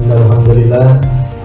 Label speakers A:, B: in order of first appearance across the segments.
A: Alhamdulillah,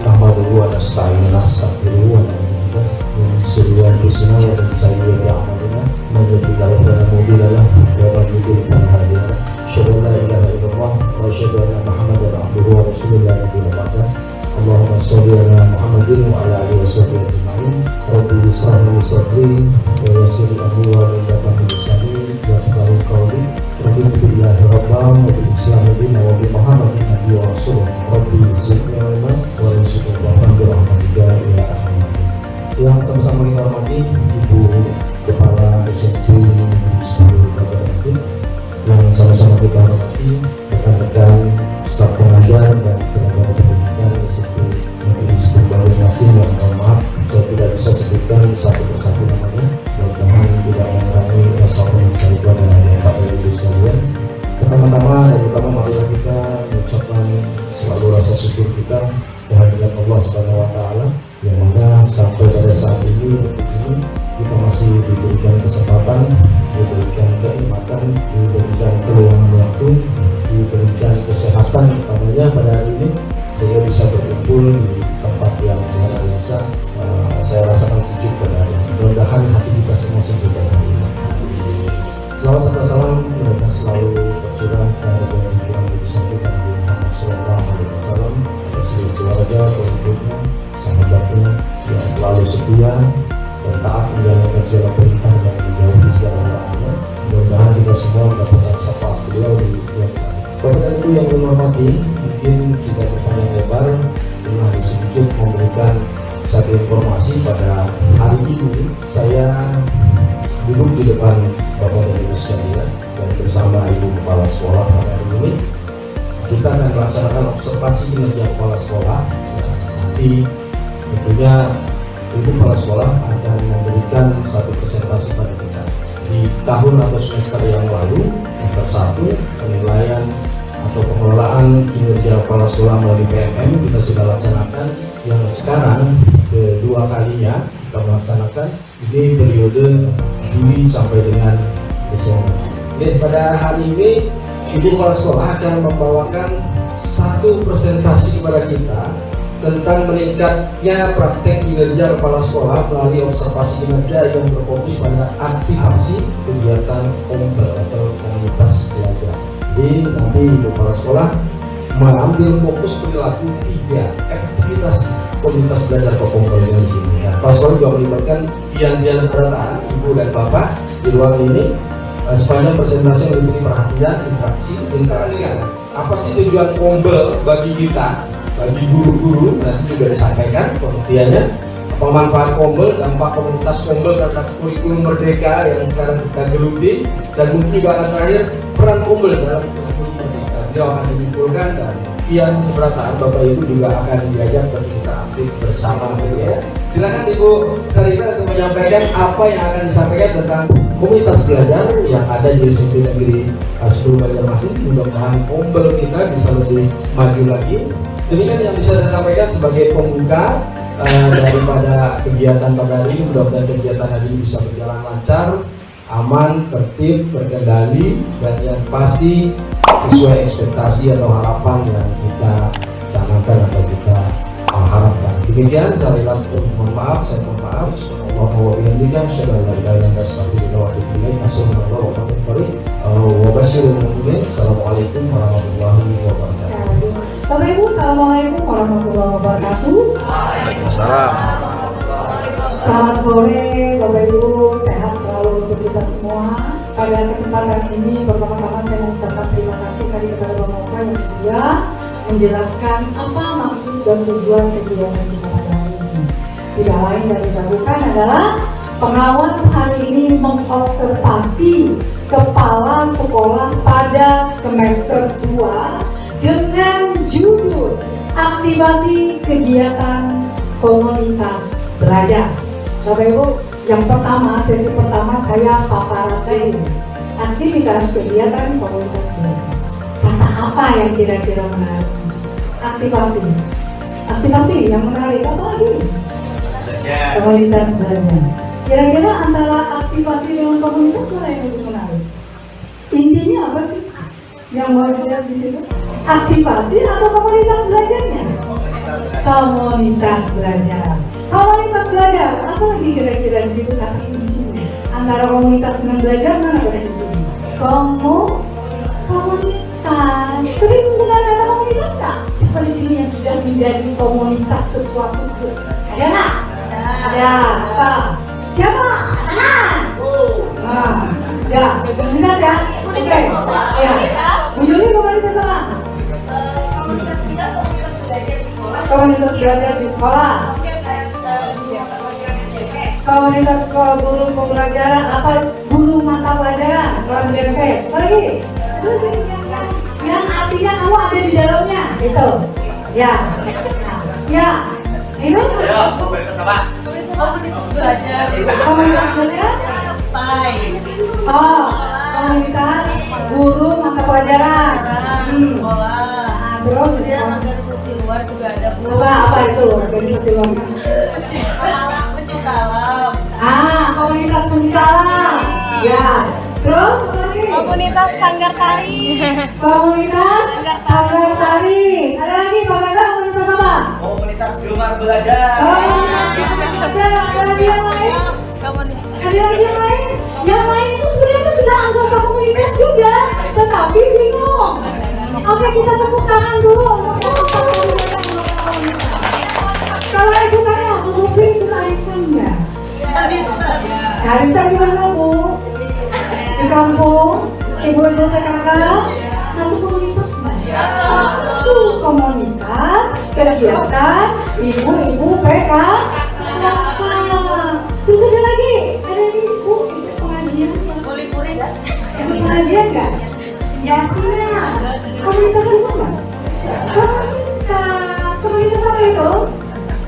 A: nahmaduhu wa nasta'inuhu wa nastaghfiruhu wa na'udzu min shururi anfusina wa min sayyiati a'malina may yahdihillahu fala mudilla lahu wa man yudlil fala hadiya lahu asyhadu an la ilaha illallah wa asyhadu anna Muhammadan abduhu wa rasuluhu la nabiyya ba'dahu Allahumma sholli ala Muhammadin wa ala alihi wa sahbihi ajma'in rabbi shrah li sadri wa yassir li amri wa hlul 'uqdatam min lisani yafqahu qawli rabbi billahi rabban wa bil islami dinan wa bi Muhammadin nabiyyan wa rasulun rabbi zidni ilman wa rizqan wa rahmatika ya arhamar rahimin. Yang sama-sama kita hormati Ibu Kepala SMP Negeri 10 Kabupaten, yang sama-sama kita hormati rekan-rekan staf pengajar dan tenaga pendidikan SMP Negeri 10 Kabupaten, yang mohon maaf saya tidak bisa sebutkan satu persatu namanya, mudah-mudahan tidak mengurangi rasa hormat saya kepada Bapak Ibu sekalian. Pertama-tama dan utama marilah kita mengucapkan selalu rasa syukur kita kehadirat Allah Subhanahu wa taala, yang mana sampai pada saat ini kita masih diberikan kesempatan, diberikan kenikmatan, diberikan peluang waktu, diberikan kesehatan utamanya pada hari ini, sehingga bisa berkumpul di tempat yang luar biasa. Saya rasakan sejuk pada hari ini. Mudah-mudahan hati kita semua sejuk pada hari ini. Selawat serta salam mereka selalu tercurah dari Tuhan Nabi kita Nabi Muhammad SAW, seluruh keluarga, pengikutnya, sahabatnya yang selalu setia dan taat menjalankan segala perintah dan menjauhi segala larangannya. Mudah-mudahan kita semua mendapatkan syafaat beliau di dunia. Bapak dan Ibu yang menghormati, mungkin tidak berpanjang lebar, dengan sedikit memberikan satu informasi pada hari ini. Saya duduk di depan Bapak dan Ibu sekalian dan bersama Ibu Kepala Sekolah pada hari ini kita akan melaksanakan observasi kinerja kepala sekolah. Nanti tentunya Ibu Kepala Sekolah akan memberikan satu presentasi pada kita. Di tahun atau semester yang lalu, semester 1, penilaian atau pengelolaan kinerja kepala sekolah melalui PMM kita sudah laksanakan. Yang sekarang kedua kalinya kita melaksanakan ini periode Juli sampai dengan Desember. Jadi pada hari ini Ibu Kepala Sekolah akan membawakan satu presentasi kepada kita tentang meningkatnya praktek kinerja kepala sekolah melalui observasi kinerja yang berfokus pada aktivasi kegiatan komunitas atau komunitas belajar. Jadi nanti Ibu Kepala Sekolah mengambil fokus perilaku 3 aktivitas komunitas belajar atau komunitas di sini. Nah, Kepala Sekolah juga melibatkan dian-dian seberatan Ibu dan Bapak di ruang ini. Sepanjang presentasi meliputi perhatian, interaksi. Apa sih tujuan kombel bagi kita, bagi guru-guru, nanti juga disampaikan pengertiannya. Apa manfaat kombel, dampak komunitas kombel terhadap kurikulum merdeka yang sekarang kita geluti, dan mungkin juga akan terakhir peran kombel dalam kurikulum merdeka. Beliau akan menyimpulkan dan Pian seberataan Bapak Ibu juga akan diajak untuk kita aktif bersama ya. Silakan Ibu Sarina untuk menyampaikan apa yang akan disampaikan tentang komunitas belajar yang ada di SMP Negeri 10 Banjarmasin. Mudah-mudahan kombel kita bisa lebih maju lagi. Demikian yang bisa saya sampaikan sebagai pembuka daripada kegiatan pada hari ini. Mudah-mudahan kegiatan hari ini bisa berjalan lancar, aman, tertib, terkendali, dan yang pasti sesuai ekspektasi atau harapan yang kita canangkan atau kita harapkan. Demikian saya mohon maaf, Assalamualaikum warahmatullahi wabarakatuh.
B: Bapak Ibu, Assalamualaikum warahmatullahi wabarakatuh.
C: Waalaikumsalam.
B: Selamat sore Bapak Ibu, sehat selalu untuk kita semua. Pada kesempatan ini pertama-tama saya mengucapkan terima kasih tadi kepada Bapak Bapak yang sudah menjelaskan apa maksud dan tujuan kegiatan kita pada hari ini. Tidak lain dan tidak bukan adalah pengawas hari ini mengobservasi kepala sekolah pada semester 2 dengan judul aktivasi kegiatan komunitas belajar. Bapak Ibu, yang pertama, sesi pertama saya paparkan aktivitas kegiatan komunitas belajar. Kata apa yang kira-kira menarik? Aktivasi yang menarik apa lagi? Komunitas belajar. Kira-kira antara aktivasi dengan komunitas mana yang lebih menarik? Intinya apa sih yang mau dilihat di situ? Aktivasi atau komunitas belajarnya? Komunitas belajar. Komunitas belajar. Apa lagi kira-kira di situ kata kuncinya? Antara komunitas dengan belajar mana kata kuncinya? Komunitas. Sering dengar kata komunitas nggak? Siapa di sini yang sudah menjadi komunitas sesuatu? Ada nggak? Ada. Apa? Siapa? Ya, komunitas ya. Oke. Ya. Bu Yuli komunitas apa?
C: Komunitas kita komunitas belajar di sekolah.
B: Komunitas belajar di sekolah. Komunitas guru pembelajaran apa? Guru mata pelajaran. Kelas DMP. Apa lagi? Yang artinya kamu ada di dalamnya. Itu. Ya. Ya. Itu?
C: Komunitas apa? Komunitas belajar.
B: Komunitas belajar? Oh, komunitas guru mata pelajaran.
C: Sekolah.
B: Terus
C: Kemudian organisasi luar juga ada.
B: apa itu organisasi luar?
C: Pencipta alam.
B: Komunitas pencipta alam. Ya. Terus apa lagi?
D: Komunitas sanggar tari.
B: Komunitas sanggar tari. Ada lagi Pak Gaga, komunitas apa?
C: Komunitas gemar belajar.
B: Komunitas gemar belajar. Ada lagi yang lain? Ada lagi yang lain? Yang lain itu sebenarnya sudah anggota komunitas juga, tetapi bingung. Oke, kita tepuk tangan dulu. Kalau ibu tanya, Bu Pi ikut arisan nggak? Arisan gimana Bu? Di kampung, ibu-ibu PKK masuk komunitas nggak? Masuk komunitas kegiatan ibu-ibu PKK. Terus ada lagi Bu, ikut pengajian. Ikut pengajian nggak? Yasina, komunitas itu nggak? Komunitas apa itu?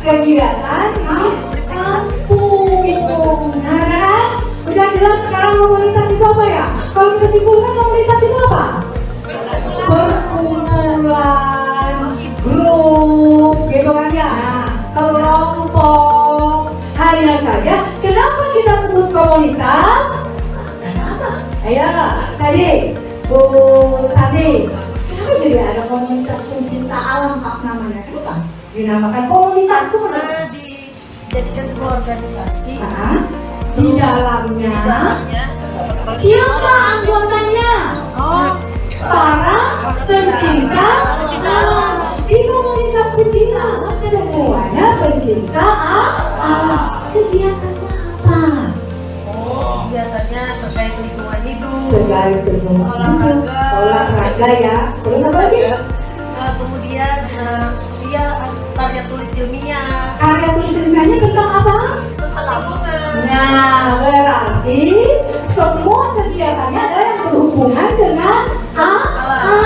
B: Kegiatan di kampung. Nah kan? Udah jelas sekarang komunitas itu apa ya? Kalau kita simpulkan komunitas itu apa? Perkumpulan, grup, gitu kan ya? Kelompok. Hanya saja, kenapa kita sebut komunitas? Kenapa? Ayo, tadi Bu Sandi, kenapa jadi ada komunitas pencinta alam sak namanya? Kenapa dinamakan komunitas itu?
C: Dijadikan sebuah organisasi.
B: Di dalamnya siapa anggotanya? Para pencinta alam. Di komunitas pencinta alam semuanya pencinta alam. Kegiatannya apa?
C: Kegiatannya terkait lingkungan hidup.
B: Terkait lingkungan hidup, olahraga ya. Terus apa lagi?
C: Kemudian dia karya tulis ilmiah.
B: Karya tulis ilmiahnya tentang apa?
C: Tentang lingkungan.
B: Nah, berarti semua kegiatannya ada yang berhubungan dengan alam.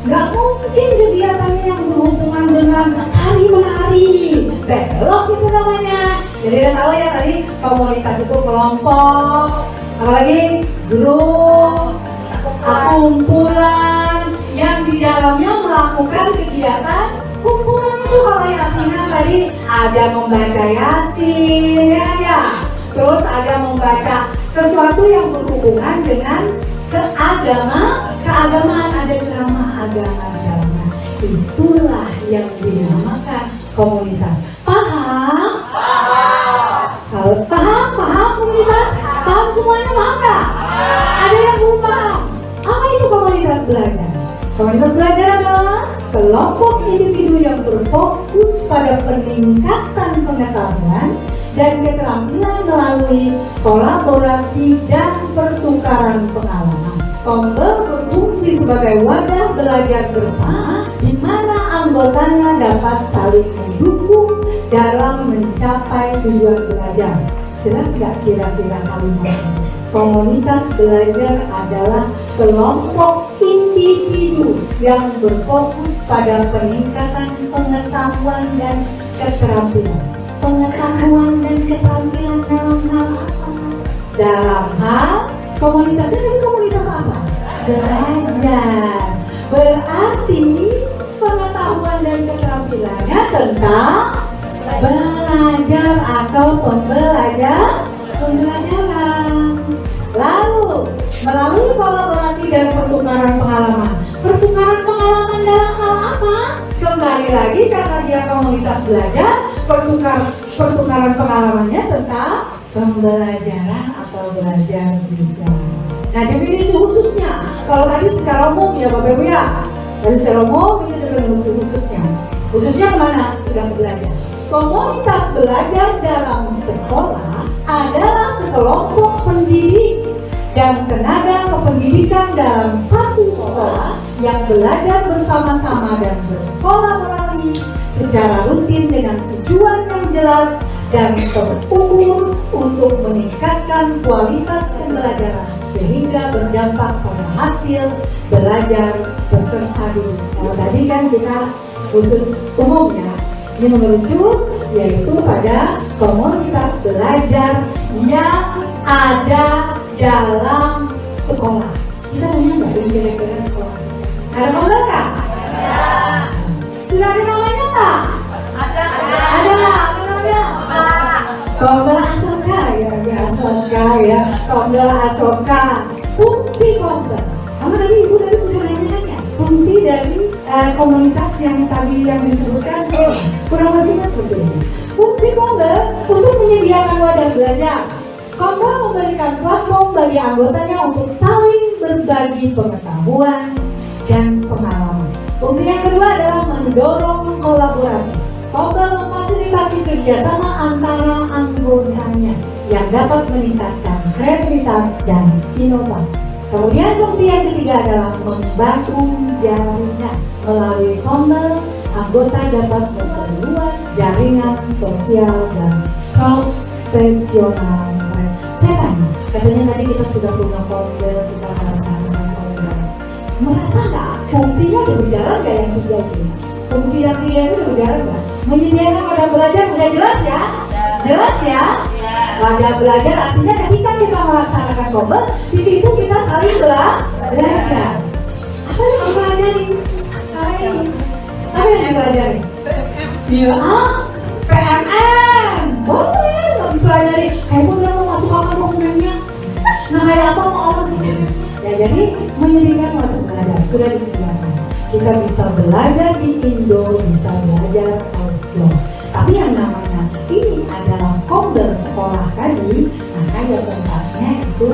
B: Gak mungkin kegiatannya yang berhubungan dengan hari menari. Belok itu namanya. Jadi udah tahu ya tadi komunitas itu kelompok, apalagi grup, kumpulan yang di dalamnya melakukan kegiatan kumpulan itu. Kalau Yasina tadi ada membaca Yasin ya. Terus ada membaca sesuatu yang berhubungan dengan keagamaan, ada ceramah agama. Itulah yang dinamakan komunitas. Paham? Kalau paham komunitas? Paham semuanya, paham nggak? Ada yang belum paham? Apa itu komunitas belajar? Komunitas belajar adalah kelompok individu yang berfokus pada peningkatan pengetahuan dan keterampilan melalui kolaborasi dan pertukaran pengalaman. Kombel berfungsi sebagai wadah belajar bersama di mana anggotanya dapat saling mendukung dalam mencapai tujuan belajar. Jelas nggak kira-kira kalimat ini? Komunitas belajar adalah kelompok individu yang berfokus pada peningkatan pengetahuan dan keterampilan. Pengetahuan dan keterampilan dalam hal apa? Dalam hal komunitasnya tadi komunitas apa? Belajar. Berarti pengetahuan dan keterampilannya tentang belajar atau pembelajaran. Lalu melalui kolaborasi dan pertukaran pengalaman, Pertukaran pengalaman dalam hal apa? Kembali lagi karena dia komunitas belajar, pertukaran pengalamannya tentang pembelajaran atau belajar juga. Nah, definisi khususnya, kalau tadi secara umum ya Bapak Ibu ya, dari secara umum ini definisi khususnya. Khususnya kemana? Sudah belajar. Komunitas belajar dalam sekolah adalah sekelompok pendidik dan tenaga kependidikan dalam satu sekolah yang belajar bersama-sama dan berkolaborasi secara rutin dengan tujuan yang jelas dan terukur untuk meningkatkan kualitas pembelajaran sehingga berdampak pada hasil belajar peserta didik. Kalau tadi kan kita khusus umumnya, ini merujuk yaitu pada komunitas belajar yang ada dalam sekolah. Kita punya nggak yang kira-kira sekolah? Ada nomor nggak? Ada. Sudah ada namanya nggak? Ada. Ada nggak? Kombel Asoka ya, Kombel Asoka. Fungsi kombel. Sama tadi ibu tadi sudah nanya. Fungsi dari komunitas yang tadi yang disebutkan, kurang lebih seperti ini. Fungsi kombel untuk menyediakan wadah belajar. Kombel memberikan platform bagi anggotanya untuk saling berbagi pengetahuan dan pengalaman. Fungsi yang kedua adalah mendorong kolaborasi. Kombel memfasilitasi kerjasama antara anggotanya yang dapat meningkatkan kreativitas dan inovasi. Kemudian fungsi yang ketiga adalah membangun jaringan. Melalui kombel, anggota dapat memperluas jaringan sosial dan profesional. Saya tanya, katanya tadi kita sudah punya kombel, kita merasakan kombel. Merasa nggak fungsinya udah berjalan nggak yang tiga itu? Fungsi yang tiga itu udah berjalan nggak? Menyediakan wadah belajar udah jelas ya? Jelas ya? Wadah belajar artinya ketika kita melaksanakan kombel, di situ kita saling belajar. Apa yang dipelajari? Apa yang dipelajari? Ya, PMM. Boleh dipelajari. Kayak bener mau masuk apa dokumennya? Nah, kayak apa mau apa dokumennya? Ya, jadi menyediakan wadah belajar sudah disediakan. Kita bisa belajar di indoor, bisa belajar outdoor. Tapi yang namanya ini adalah kombel sekolah tadi, maka ya tempatnya itu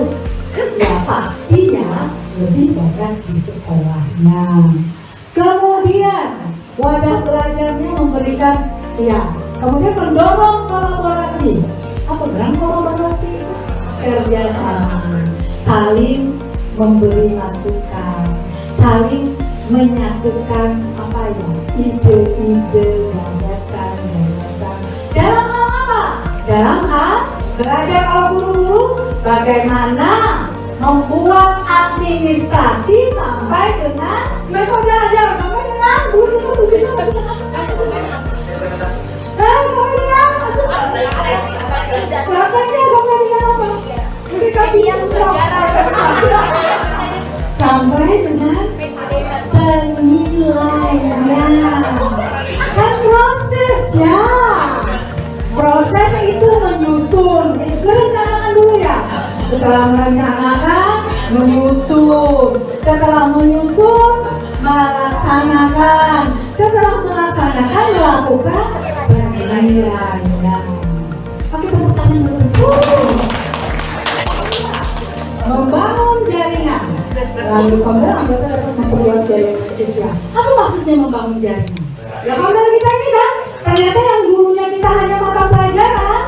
B: ya pastinya lebih banyak di sekolahnya. Kemudian wadah belajarnya memberikan kemudian mendorong kolaborasi. Apa gerak kolaborasi? Kerja sama, saling memberi masukan, saling menyatukan ide-ide, gagasan. Dalam hal apa? Dalam hal belajar kalau guru-guru bagaimana membuat administrasi sampai dengan metode ajar sampai dengan guru-guru kita masih sampai dengan prakteknya sampai dengan apa? Mesti kasih yang sampai dengan penilaian. Kan proses ya. Proses itu menyusun. Merencanakan dulu ya. Setelah merencanakan, menyusun. Setelah menyusun, melaksanakan. Setelah melaksanakan, melakukan penilaian. Oke, tepuk tangan dulu. Membangun jaringan. Lalu kombel anggota dapat memperluas jaringan sosial. Apa maksudnya membangun jaringan? Ya kombel kita ini kan ternyata yang dulunya kita hanya mata pelajaran,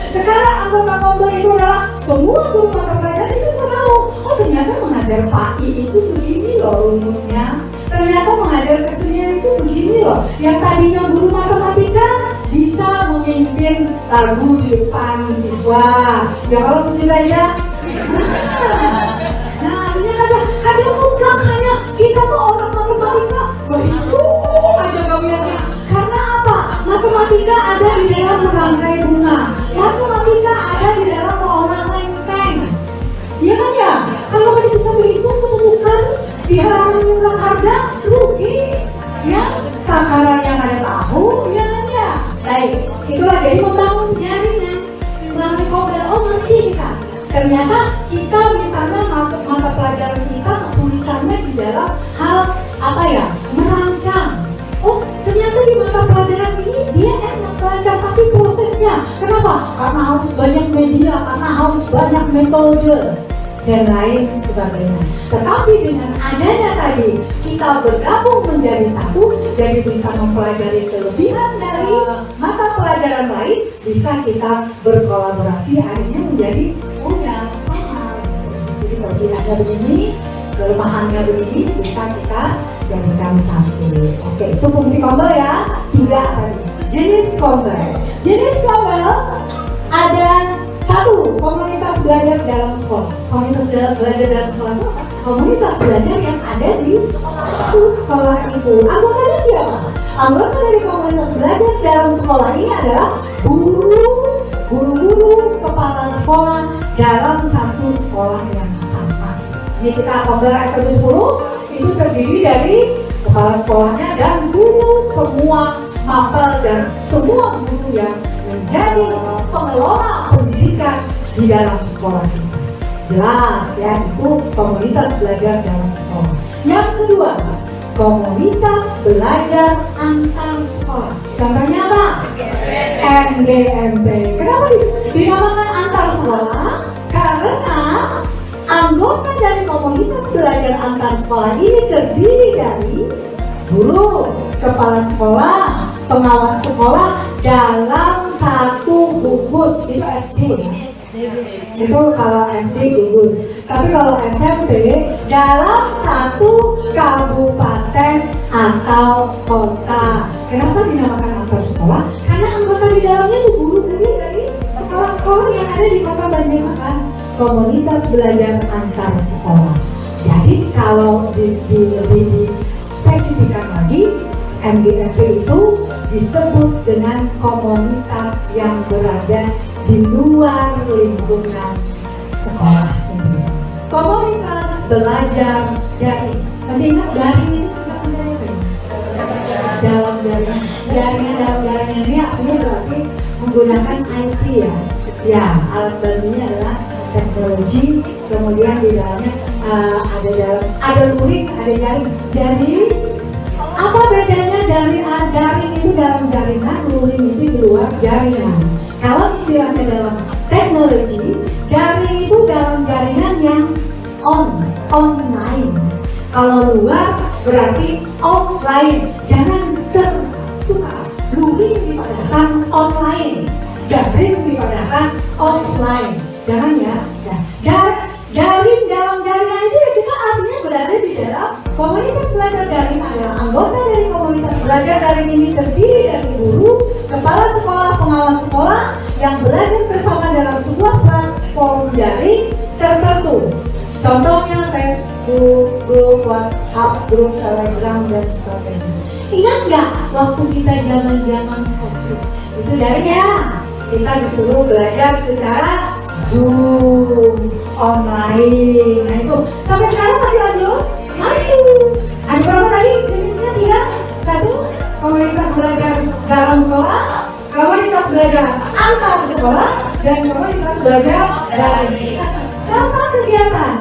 B: sekarang anggota kombel itu adalah semua guru mata pelajaran itu tahu. Oh ternyata mengajar PAI itu begini loh umumnya. Ternyata mengajar kesenian itu begini loh. Yang tadinya guru matematika bisa memimpin lagu di depan siswa. Ya kalau sudah ya. Nah artinya kadang mutlak hanya kita tuh orang matematika begitu aja kaliannya. Karena apa? Matematika ada di dalam merangkai bunga. Matematika ada di dalam mengolah lempeng. Iya kan ya? Kalau kamu bisa berhitung menemukan di halaman yang harga rugi. Ya, takaran yang ada tahu, ya kan ya? Baik, itulah jadi membangun jaringan melalui kombel. Oh ngerti kita. Ternyata kita misalnya mata pelajaran kita kesulitannya di dalam hal apa ya, merancang. Oh ternyata di mata pelajaran ini dia enak belajar, tapi prosesnya kenapa? Karena harus banyak media, karena harus banyak metode dan lain sebagainya. Tetapi dengan adanya tadi kita bergabung menjadi satu, jadi bisa mempelajari kelebihan dari mata pelajaran lain, bisa kita berkolaborasi akhirnya menjadi sama. Jadi kelebihannya begini, kelemahannya begini, bisa kita jadikan satu. Oke, itu fungsi kombel ya. 3 tadi. Jenis kombel. Jenis kombel ada 1, komunitas belajar dalam sekolah. Komunitas belajar dalam sekolah itu apa? Komunitas belajar yang ada di satu sekolah itu. Anggotanya siapa? Anggota dari komunitas belajar dalam sekolah ini adalah guru-guru, kepala sekolah dalam satu sekolah yang sama. Ini kita kombel SMP 10 itu terdiri dari kepala sekolahnya dan guru, semua mapel dan semua guru yang menjadi pengelola pendidikan di dalam sekolah kita. Jelas ya, itu komunitas belajar dalam sekolah. Yang kedua, komunitas belajar antar sekolah. Contohnya apa? MGMP. Kenapa dinamakan antar sekolah? Karena anggota dari komunitas belajar antar sekolah ini terdiri dari guru, kepala sekolah, pengawas sekolah dalam satu gugus. Itu SD. Itu kalau SD gugus. Tapi kalau SMP dalam satu kabupaten atau kota. Kenapa dinamakan antar sekolah? Karena anggota di dalamnya itu guru dari sekolah-sekolah yang ada di kota Banjarmasin. Komunitas belajar antar sekolah. Jadi kalau lebih dispesifikkan lagi, MGMP itu disebut dengan komunitas yang berada di luar lingkungan sekolah sendiri. Komunitas belajar daring. Masih ingat daring itu singkatan dari apa? Dalam jaringan. Jaringan dalam jaringan ini artinya berarti menggunakan IT ya. Ya, alat bantunya adalah teknologi, kemudian di dalamnya ada luring, ada jaring. Jadi apa bedanya dari daring itu dalam jaringan, luring itu di luar jaringan? Kalau istilahnya dalam teknologi, daring itu dalam jaringan yang online. Kalau luar berarti offline. Jangan tertukar. Luring dipadakan online, daring dipadakan offline. Jangan ya. Daring dalam jaringan itu ya kita artinya berada di dalam komunitas belajar daring. Adalah anggota dari komunitas belajar daring ini terdiri dari guru, kepala sekolah, pengawas sekolah yang belajar bersama dalam sebuah platform daring tertentu. Contohnya Facebook, grup WhatsApp, grup Telegram dan sebagainya. Ingat nggak waktu kita zaman-zaman COVID itu daring ya? Kita disuruh belajar secara Zoom online. Nah itu sampai sekarang masih lanjut? Masih. Ada berapa tadi jenisnya? 3. 1. Komunitas belajar dalam sekolah, komunitas belajar antar sekolah, dan komunitas belajar daring. Serta kegiatan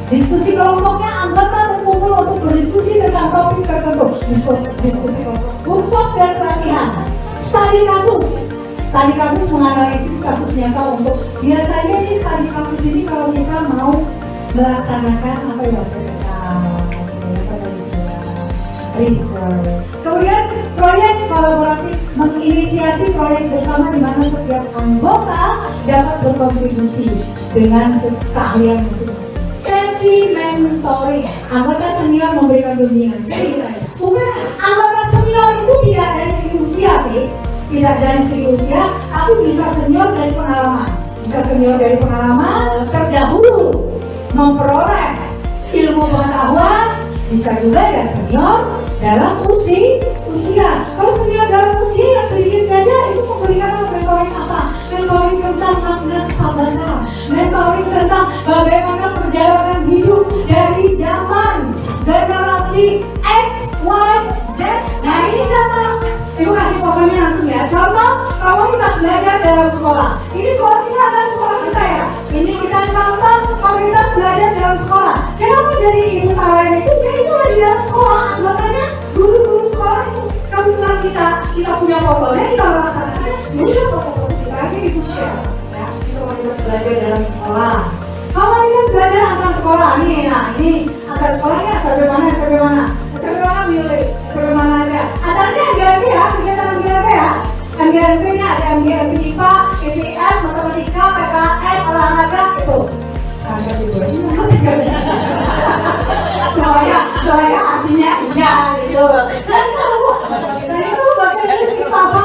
B: diskusi kelompoknya, anggota berkumpul untuk berdiskusi tentang topik tertentu. Diskusi kelompok, workshop dan pelatihan. Studi kasus. Studi kasus menganalisis kasus nyata untuk biasanya ini studi kasus ini kalau kita mau melaksanakan apa ya, research. Kemudian proyek kolaboratif, menginisiasi proyek bersama di mana setiap anggota dapat berkontribusi dengan keahlian masing-masing. Sesi mentoring, anggota senior memberikan bimbingan. Bukan anggota senior itu tidak dari segi usia sih. Tidak dari segi usia, tapi bisa senior dari pengalaman. Bisa senior dari pengalaman terdahulu memperoleh ilmu pengetahuan. Bisa juga ya senior dalam usia. Kalau senior dalam usia yang sedikit saja itu memberikan mentoring apa? Mentoring tentang makna kesabaran, mentoring tentang bagaimana perjalanan hidup dari zaman generasi X, Y, Z. Nah ini contoh. Ibu kasih pokoknya langsung ya. Contoh komunitas belajar dalam sekolah. Ini sekolah kita adalah sekolah kita ya. Ini kita contoh komunitas belajar dalam sekolah. Kenapa jadi ibu tawaran itu? Ya itu lagi dalam sekolah. Makanya guru-guru sekolah itu kebetulan kita punya fotonya, kita melaksanakan. Ya udah foto-foto kita aja itu share. Ya, itu komunitas belajar dalam sekolah. Komunitas belajar antar sekolah nih, nah ini antar sekolahnya sampai mana? Sampai mana milih? Sampai mana aja? Antaranya MGMP ya, kegiatan MGMP ya. MGMP-nya ada MGMP IPA, IPS, matematika, PKN, olahraga itu. Saya juga soalnya artinya iya gitu. Dan kalau matematika itu bahasa Inggris itu apa?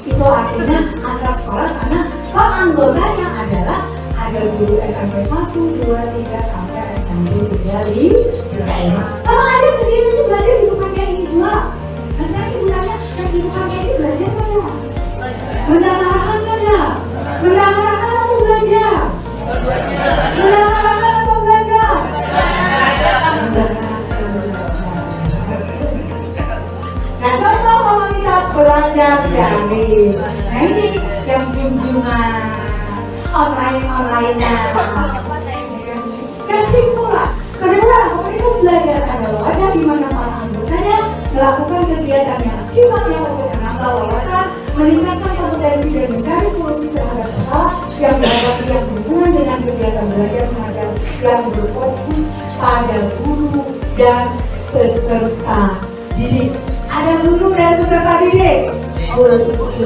B: Itu artinya antar sekolah karena anggotanya adalah ada guru SMP 1, 2, 3 sampai SMP 3 di sama aja kegiatan itu belajar di bukan kayak ini juga. Nah sekarang ibu tanya, yang di bukan kayak ini belajar mana? Mendengarkan mana? Mendengarkan atau belajar? Mendengarkan atau belajar? Nah contoh komunitas belajar dari, nah ini yang cium-ciuman online-nya. Kesimpulan komunitas belajar adalah wadah di mana para anggotanya melakukan kegiatan yang sifatnya untuk menambah wawasan, meningkatkan kompetensi dan mencari solusi terhadap masalah yang dihadapi yang berhubungan dengan kegiatan belajar mengajar yang berfokus pada guru dan peserta didik. Ada guru dan peserta didik khusus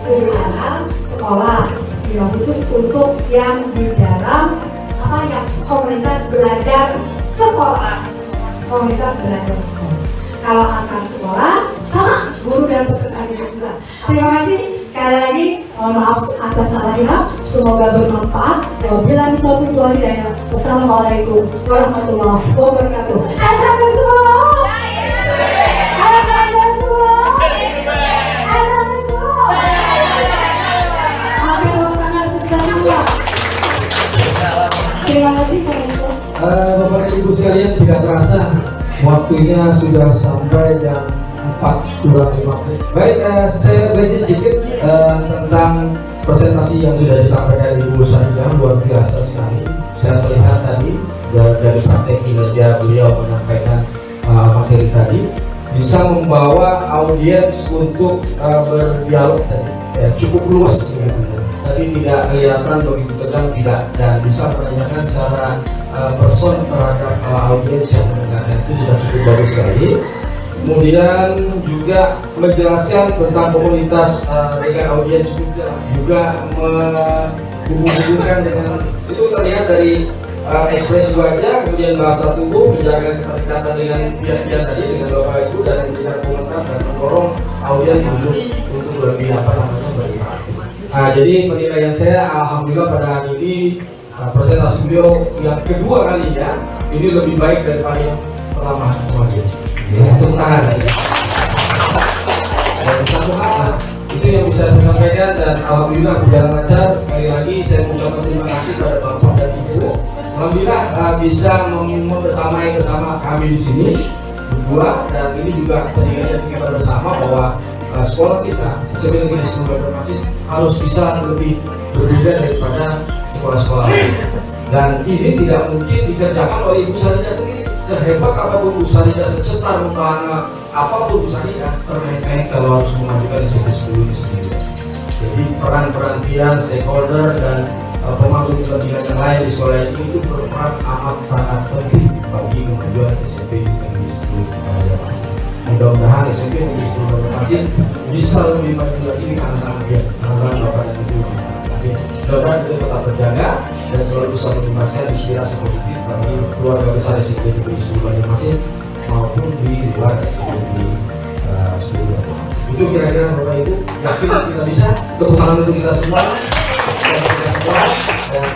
B: di dalam sekolah, yang khusus untuk yang di dalam komunitas belajar sekolah. Komunitas belajar sekolah. Kalau antar sekolah sama guru dan peserta didik juga. Terima kasih sekali lagi. Mohon maaf atas salah hilaf. Semoga bermanfaat. Wabillahi taufiq wal hidayah. Wassalamualaikum warahmatullahi wabarakatuh. Sampai semua. Terima kasih
A: Bapak Ibu sekalian, tidak terasa waktunya sudah sampai jam 4:05. Baik, saya belajar sedikit tentang presentasi yang sudah disampaikan Ibu Saridah, luar biasa sekali. Saya melihat tadi dari praktek kinerja beliau menyampaikan materi tadi bisa membawa audiens untuk berdialog tadi, ya, cukup luas gitu. Tadi tidak kelihatan begitu tegang, tidak, dan bisa menanyakan secara person terhadap audiens yang mendengarkan, itu sudah cukup bagus sekali. Kemudian juga menjelaskan tentang komunitas dengan audiens juga menghubungkan dengan itu terlihat dari ekspresi wajah, kemudian bahasa tubuh, menjaga keterikatan dengan pihak-pihak tadi, dengan Bapak Ibu, dan memberikan komentar dan mendorong audiens untuk lebih berinteraksi. Nah, jadi penilaian saya alhamdulillah pada hari ini presentasi beliau yang kedua kalinya ini lebih baik daripada yang pertama kemarin. Ya, tepuk tangan. Dan satu hal itu yang bisa saya sampaikan, dan alhamdulillah berjalan lancar. Sekali lagi saya mengucapkan terima kasih kepada Bapak dan Ibu. Alhamdulillah bisa bersama kami di sini berdua, dan ini juga pendidikan kita bersama bahwa sekolah kita SMP Negeri 10 Banjarmasin harus bisa lebih berbeda daripada sekolah-sekolah lain. Dan ini tidak mungkin dikerjakan oleh Ibu Saridah sendiri. Sehebat apapun Ibu Saridah, secetar membahana apapun Ibu Saridah, terkait kalau harus memajukan SMP 10 ini sendiri. Jadi peran-peran stakeholder dan pemangku kepentingan yang lain di sekolah ini itu berperan amat sangat penting bagi kemajuan SMP Negeri 10 Banjarmasin. Mudah-mudahan SMP Negeri 10 Banjarmasin bisa lebih maju lagi di anak-anak Bapak dan Ibu. Mudah-mudahan itu tetap terjaga dan selalu bisa mengimbaskan inspirasi positif bagi keluarga besar SMP Negeri 10 Banjarmasin maupun di luar SMP Negeri 10 Banjarmasin. Itu kira-kira Bapak Ibu, yakin kita bisa. Tepuk tangan untuk kita semua. Dan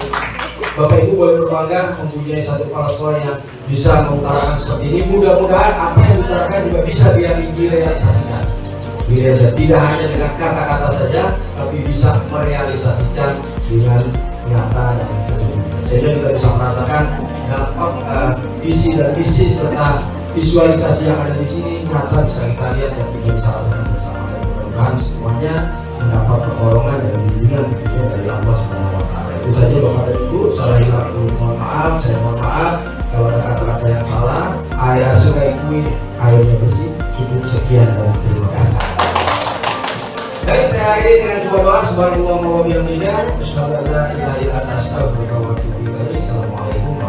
A: Bapak Ibu boleh berbangga mempunyai satu kepala sekolah yang bisa mengutarakan seperti ini. Mudah-mudahan apa yang diutarakan juga bisa direalisasikan. Tidak hanya dengan kata-kata saja, tapi bisa merealisasikan dengan nyata dan sesungguhnya. Sehingga kita bisa merasakan dampak visi dan misi serta visualisasi yang ada di sini nyata bisa kita lihat dan kita bisa rasakan bersama. Dan mudah-mudahan semuanya mendapat pertolongan dan bimbingan dari Allah Subhanahu wa Ta'ala. Itu saja Bapak dan Ibu, salah hilang mohon maaf, saya mohon maaf kalau ada kata-kata yang salah. Air sungai Kui airnya bersih. Cukup sekian dan terima kasih. Baik, saya akhiri dengan sebuah doa. Subhanallah wa bihamdihi, asyhadu an la ilaha illa anta, astaghfiruka wa atubu ilaik. Assalamualaikum